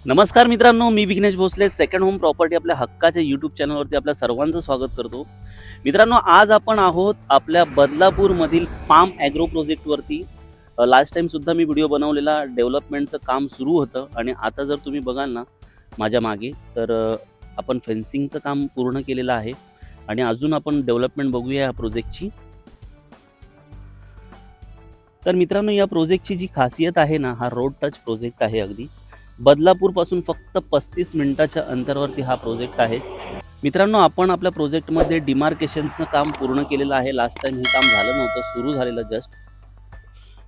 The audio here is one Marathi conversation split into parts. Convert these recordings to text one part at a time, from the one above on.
नमस्कार मित्रांनो, मी Vighnesh Bhosale second home property आपल्या हक्काच्या यूट्यूब चॅनलवरती आपल्या सर्वांचं स्वागत करतो. मित्रांनो, आज आपण आहोत आपल्या बदलापूरमधील पाम ॲग्रो प्रोजेक्टवरती. लास्ट टाईमसुद्धा मी व्हिडिओ बनवलेला, डेव्हलपमेंटचं काम सुरू होतं आणि आता जर तुम्ही बघाल ना माझ्या मागे तर आपण फेन्सिंगचं काम पूर्ण केलेलं आहे आणि अजून आपण डेव्हलपमेंट बघूया या प्रोजेक्टची. तर मित्रांनो, या प्रोजेक्टची जी खासियत आहे ना, हा रोड टच प्रोजेक्ट आहे. अगदी बदलापूरपासून फक्त 35 मिनिटाच्या अंतरावरती हा प्रोजेक्ट आहे. मित्रांनो, आपण आपल्या प्रोजेक्टमध्ये डिमार्केशनचं काम पूर्ण केलेलं आहे. लास्ट टाइम हे काम झालं नव्हतं, सुरू झालेलं जस्ट.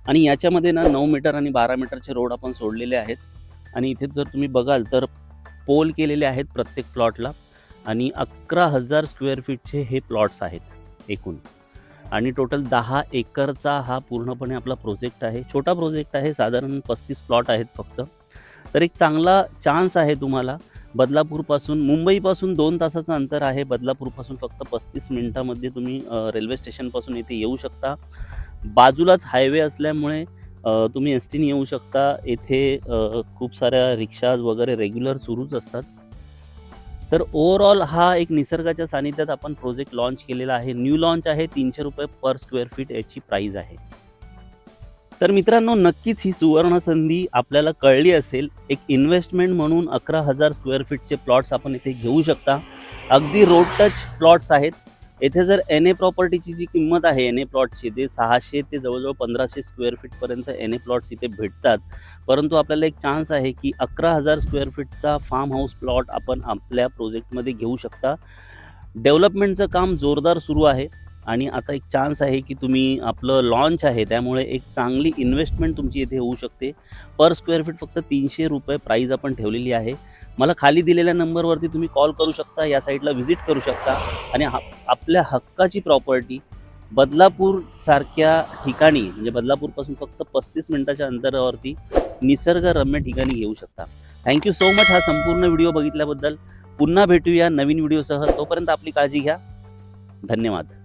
आणि याच्यामध्ये ना 9 मीटर आणि 12 मीटरचे रोड आपण सोडलेले आहेत. आणि इथे जर तुम्ही बघाल तर पोल केलेले आहेत प्रत्येक प्लॉटला आणि 11,000 स्क्वेअर फीटचे हे प्लॉट्स आहेत एकूण. आणि टोटल 10 एकरचा हा पूर्णपणे आपला प्रोजेक्ट आहे. छोटा प्रोजेक्ट आहे, साधारण 35 प्लॉट आहेत फक्त. तर एक चांगला चान्स आहे तुम्हाला. बदलापूरपासून, मुंबईपासून 2 तासाचं अंतर आहे. बदलापूरपासून फक्त 35 मिनिटामध्ये तुम्ही रेल्वे स्टेशनपासून इथे येऊ शकता. बाजूलाच हायवे असल्यामुळे तुम्ही एस टीने येऊ शकता. येथे खूप साऱ्या रिक्षाज वगैरे रेग्युलर सुरूच असतात. तर ओव्हरऑल हा एक निसर्गाच्या सानिध्यात आपण प्रोजेक्ट लॉन्च केलेला आहे. न्यू लॉन्च आहे. 300 रुपये पर स्क्वेअर फीट याची प्राईज आहे. तर मित्रांनो, नक्कीच ही सुवर्ण संधी आपल्याला कळली असेल. एक इन्व्हेस्टमेंट म्हणून 11,000 स्क्वेअर फीटचे प्लॉट्स आपण इथे घेऊ शकता. अगदी रोड टच प्लॉट्स आहेत. येथे जर एन ए प्रॉपर्टीची जी किंमत आहे एन ए प्लॉटची, ते 600 ते जवळजवळ 1500 स्क्वेअर फीटपर्यंत एन ए प्लॉट्स इथे भेटतात. परंतु आपल्याला एक चान्स आहे की 11,000 स्क्वेअर फीटचा फार्म हाऊस प्लॉट आपण आपल्या प्रोजेक्टमध्ये घेऊ शकता. डेव्हलपमेंटचं काम जोरदार सुरू आहे आणि आता एक चान्स आहे की तुम्ही, आपलं लॉन्च आहे त्यामुळे एक चांगली इन्व्हेस्टमेंट तुमची इथे होऊ शकते. पर स्क्वेअर फीट फक्त 300 रुपये प्राईज आपण ठेवलेली आहे. मला खाली दिलेल्या नंबरवरती तुम्ही कॉल करू शकता, या साईडला व्हिजिट करू शकता आणि आपल्या हक्काची प्रॉपर्टी बदलापूरसारख्या ठिकाणी, म्हणजे बदलापूरपासून फक्त 35 मिनिटाच्या अंतरावरती निसर्गरम्य ठिकाणी घेऊ शकता. थँक्यू सो मच हा संपूर्ण व्हिडिओ बघितल्याबद्दल. पुन्हा भेटूया नवीन व्हिडिओसह. तोपर्यंत आपली काळजी घ्या. धन्यवाद.